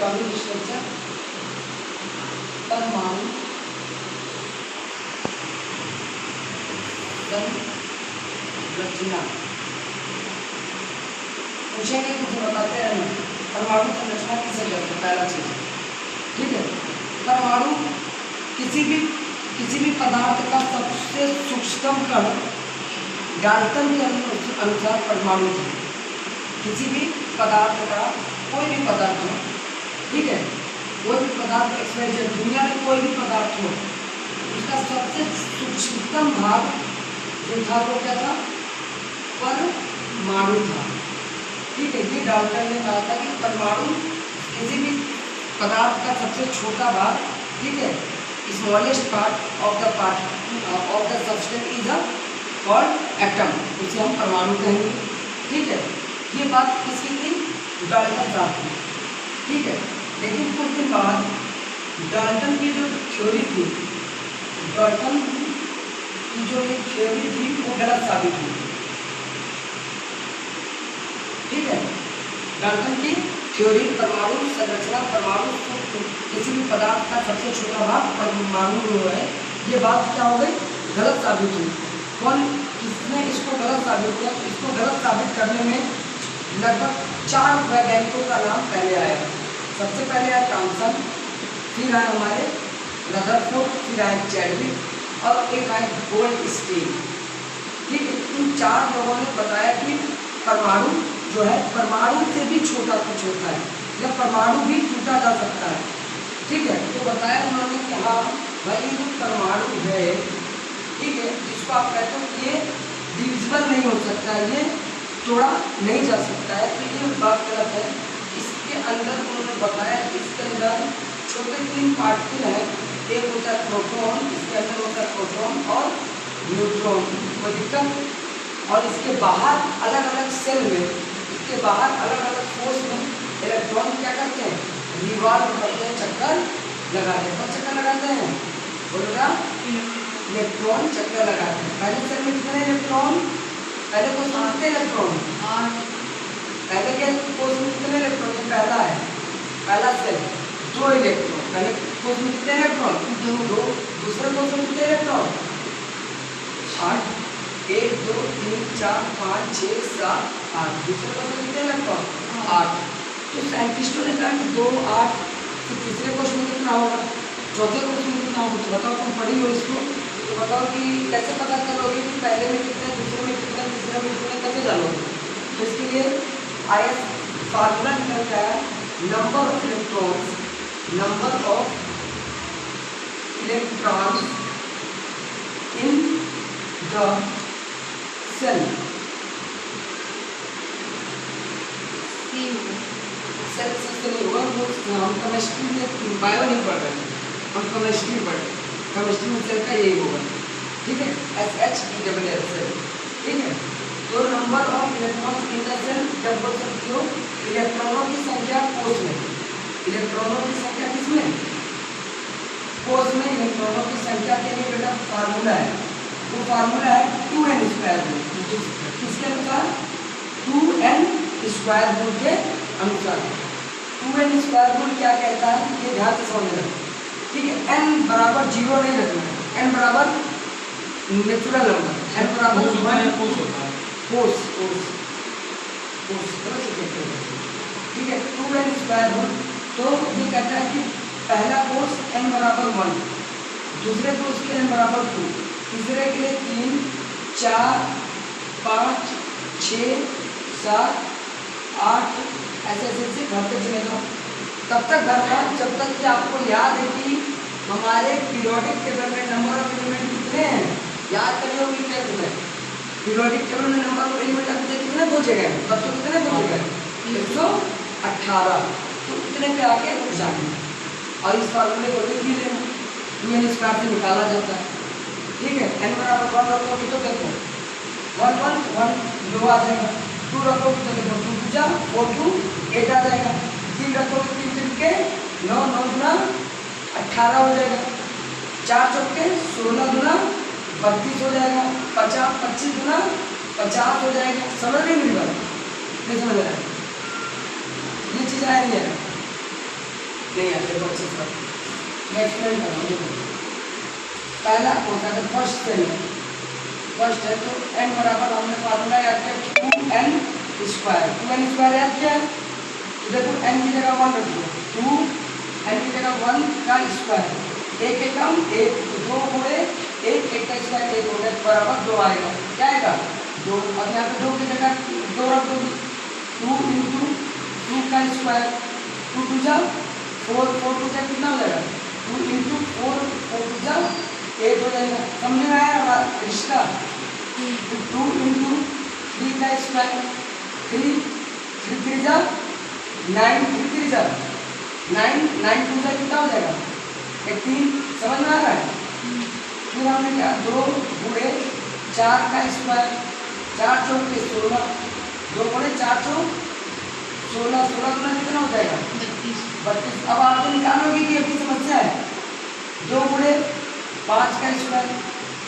Atomic structure, परमाणु संरचना। पूछेंगे कुछ बताते रहना, परमाणु संरचना किसे कहते हैं, पहला चीज, ठीक है। परमाणु किसी भी पदार्थ का सबसे सूक्ष्म कण डाल्टन के अनुसार परमाणु है। किसी भी पदार्थ का, कोई भी पदार्थ हो, ठीक है, कोई भी पदार्थ एक्सपेरिमेंट, दुनिया में कोई भी पदार्थ हो, उसका सबसे सूक्ष्मतम भाग जो था वो क्या था, परमाणु था, ठीक है। ये डाल्टन ने कहा था कि परमाणु किसी भी पदार्थ का सबसे छोटा भाग, ठीक है, smallest part of the substance is called atom, उसे हम परमाणु कहेंगे, ठीक है। ये बात किसकी थी, डाल्टन साहब की, ठीक है। लेकिन कुछ दिन बाद डाल्टन की जो थ्योरी थी, डाल्टन की जो एक थ्योरी थी वो गलत साबित हुई, ठीक है। डाल्टन की थ्योरी परमाणु संरचना, परमाणु किसी भी पदार्थ का सबसे छोटा भाग परमाणु जो है, ये बात क्या हो गई, गलत साबित हुई। किसने इसको गलत साबित किया, तो इसको गलत साबित करने में लगभग 4 वैज्ञानिकों का नाम पहले आया। सबसे पहले आया थॉमसन, फिर आए हमारे रदरफोर्ड, फिर आए चैडविक और एक आए गोल्डस्टीन, ठीक है। इन 4 लोगों ने बताया कि परमाणु जो है परमाणु से भी छोटा कुछ होता है, या परमाणु भी टूटा जा सकता है, ठीक है। तो बताया उन्होंने कि हाँ भाई ये जो परमाणु है, ठीक है, जिसको आप कहते हो कि ये डिविजिबल नहीं हो सकता, ये तोड़ा नहीं जा सकता है, तो ये बात गलत है। इसके अंदर उन्होंने बताया कि इसके अंदर छोटे 3 पार्टिकल हैं, एक होता है प्रोटॉन, इसके अंदर होता है प्रोटॉन और न्यूट्रॉन, कोई दिक्कत। और इसके बाहर अलग अलग सेल में, इसके बाहर अलग अलग फोर्स में इलेक्ट्रॉन क्या करते हैं, रिवॉल्व करते हैं, चक्कर लगाते हैं। कौन चक्कर लगाते हैं, बोलेगा, इलेक्ट्रॉन चक्कर लगाते हैं। पहले सेल में कितने इलेक्ट्रॉन, पहले कोष में कितने इलेक्ट्रॉन, 8। पहले के कोष में कितने इलेक्ट्रॉन, पहला है, पहला सेल 2 इलेक्ट्रॉन, पहले कोष में कितने इलेक्ट्रॉन, 2। दूसरे कोष में कितने इलेक्ट्रॉन, 8, 1 2 3 4 5 6 7 8। दूसरे कोष में कितने इलेक्ट्रॉन, 8। तो साइंटिस्टों ने कहा कि 2 8, तो तीसरे कोष में कितना होगा, चौथे कोष में कितना होगा। तो बताओ, तुम पढ़ी हो इसको, तो बताओ कि कैसे पता करोगे कि पहले में कितने, दूसरे में कितने, तीसरे में कितने, कैसे जानोगे। तो इसके लिए आया फार्मूला निकलता है, number of electrons in the cell. Cell से नहीं हुआ, वो हम केमिस्ट्री में बायो नहीं पढ़ रहे हैं, हम केमिस्ट्री पढ़ रहे हैं, केमिस्ट्री में सेल का यही होगा, ठीक है, SHELL सेल, ठीक है। तो number of electrons in the cell, जब बोल सकते हो इलेक्ट्रॉनों की संख्या कोष में, इलेक्ट्रॉनों की संख्या किसमें, कोष में इलेक्ट्रॉनों की संख्या के लिए बेटा फार्मूला है, वो फार्मूला है 2n स्क्वायर रूल। किसके अनुसार, 2n स्क्वायर रूल के अनुसार। 2n स्क्वायर रूल क्या कहता है, ये ध्यान से समझना, ठीक है। n बराबर 0 नहीं रखना है, n बराबर नेचुरल नंबर, n बराबर कोष होता है, कोष, ठीक है। 2n स्क्वायर रूल, तो ये कहता है कि पहला कोष n बराबर 1, दूसरे कोष के n बराबर 2, तीसरे के लिए 3 4 5 6 7 8, ऐसे ऐसे घटते चले जाओ, तब तक घटना जब तक कि आपको याद है कि हमारे पीरियोडिक टेबल में नंबर ऑफ एलिमेंट कितने हैं, याद करिए होगी कैसे में पीरियोडिक टेबल में नंबर ऑफ एलिमेंट आपको कितने, 2 जगह है, तब तो कितने 2 जगह है, 118। तो इतने पे आके रुक जाएंगे और इस फार्मूले को लिख भी लेना, 2n स्क्वायर से निकाला जाता है, ठीक है। n बराबर 1 रखोगे तो देखो 1 1 1 2 आ जाएगा, 2 रखोगे तो देखो 2 2 जा 4 2 8 आ जाएगा, 3 रखोगे 3 3 के 9 9 गुना 18 हो जाएगा, 4 चौके 16 गुना 32 हो जाएगा, 50 25 गुना 50 हो जाएगा। समझ रहे मेरी बात, नहीं समझ रहा है, ये चीज़ आया नहीं है, नहीं आते तो अच्छे से मैं एक्सप्लेन कर रहा हूँ। पहला कौन सा है? फर्स्ट से फर्स्ट है तो n बराबर हमने फार्मूला याद किया 2n स्क्वायर। 2n स्क्वायर याद किया है तो देखो n की जगह 1 रख दो, 2 n की जगह 1 का स्क्वायर, एक एकम एक, दो गुणे एक, एक का स्क्वायर एक हो गया बराबर 2 आएगा। क्या आएगा? 2। अब यहाँ पे 2 की जगह 2 रख दोगे, 2 इंटू 2 का स्क्वायर, 2 टू जा 4, 4 टू जा कितना हो जाएगा? 2 इंटू 4, 4 टू जा 8 हो जाएगा। समझ में आया हमारा रिश्ता? 2 इंटू 3 का स्क्वायर, 3 3 जा 9, 3 जा 9, 9 टू जा कितना हो जाएगा? 18। समझ में आ रहा है? फिर हमने क्या 2 गुणे 4 का स्क्वायर, 4 चौक के 16, 2 गुणे 4 चौक 16, 16 गुना कितना हो जाएगा? 32। अब आप तो निकालोगे कि अपनी समस्या है। 2 गुणे 5 का स्क्वायर,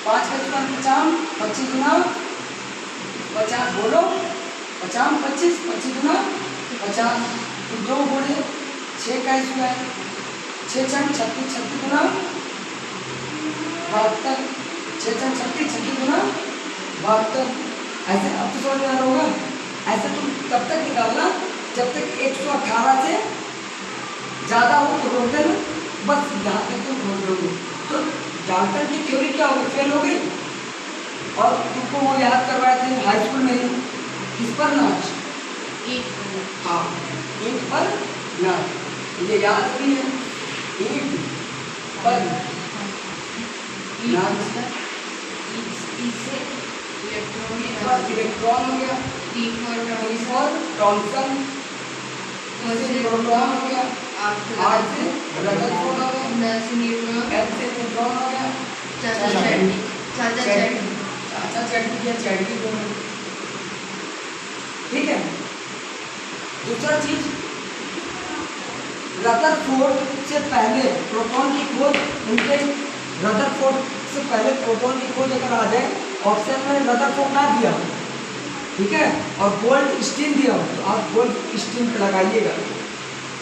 5 का स्क्वायर 50, 25 गुना 50, बोलो 50 25, 25 गुना 50। फिर 2 गुणे 6 का स्क्वायर, 6 छक 36, 36 गुना 72, 6 छक 36, 36 गुना 72। ऐसे अब तो समझ में आ रहा होगा। ऐसे तुम तब तक निकालना जब तक 118 से ज़्यादा हो तो रोक देना, बस यहाँ तक तुम रोक दोगे तो डाल्टन की थ्योरी क्या होगी? फेल हो गई। और तुमको वो याद करवाए थे हाई स्कूल में ही, किस पर नाच? हाँ, ईंट पर नाच, ये याद भी है। ईंट पर नाच, इलेक्ट्रॉन हो गया, T for टॉमसन, प्रोटॉन हो गया, R से रदरफोर्ड हो गया, N से न्यूट्रॉन हो गया, चाचा चैडविक हो गया। ठीक है। दूसरा चीज, रदरफोर्ड से पहले प्रोटॉन की खोज, उनके रदरफोर्ड से पहले प्रोटॉन की खोज अगर आ जाए, ऑप्शन में रदरफोर्ड ना दिया, ठीक है, और गोल्डस्टीन दिया हो तो आप गोल्डस्टीन पे लगाइएगा।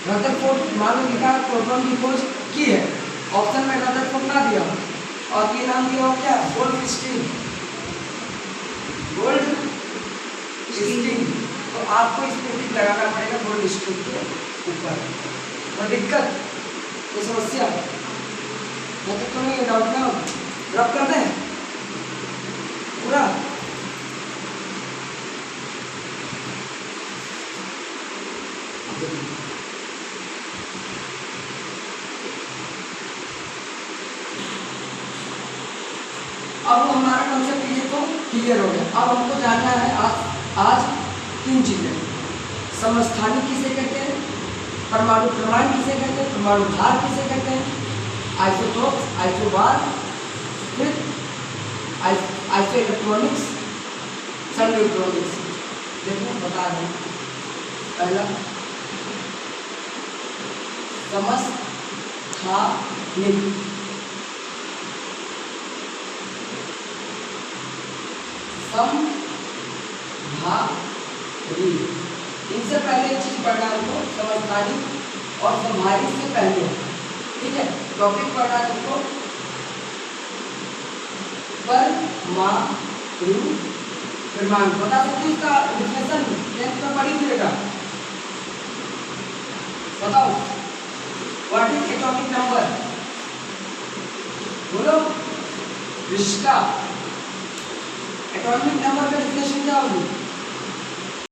रदरफोर्ड मान लो लिखा है प्रोटॉन की खोज की है, ऑप्शन में रदरफोर्ड ना दिया हो और ये नाम दिया हो क्या? गोल्डस्टीन, गोल्डस्टीन, तो आपको इस पे टिक लगाना पड़ेगा गोल्डस्टीन के ऊपर। और दिक्कत तो समस्या मतलब तो नहीं, डाउट ना रब कर दें पूरा। अब हमारा कॉन्सेप्ट ये तो क्लियर हो गया। अब हमको जानना है आज 3 चीजें। समस्थानिक किसे कहते हैं, परमाणु क्रमांक किसे कहते हैं, परमाणु भार किसे कहते हैं, आइसोटोप्स, आइसोबार, फिर आइसो इलेक्ट्रॉनिक्स, सब इलेक्ट्रॉनिक्स। देखो बता दें, पहला समस्थानिक, समभारी, इनसे पहले एक चीज पढ़ना हमको, समस्थानिक और समभारी से पहले, ठीक है, टॉपिक पढ़ना तुमको परमाणु क्रमांक। बता सकते हो इसका डिफिनेशन? 10th में पढ़ी थी बेटा, बताओ व्हाट इज एटॉमिक नंबर? बोलो रिश्ता। एटॉमिक नंबर का डिफिनेशन क्या होगी?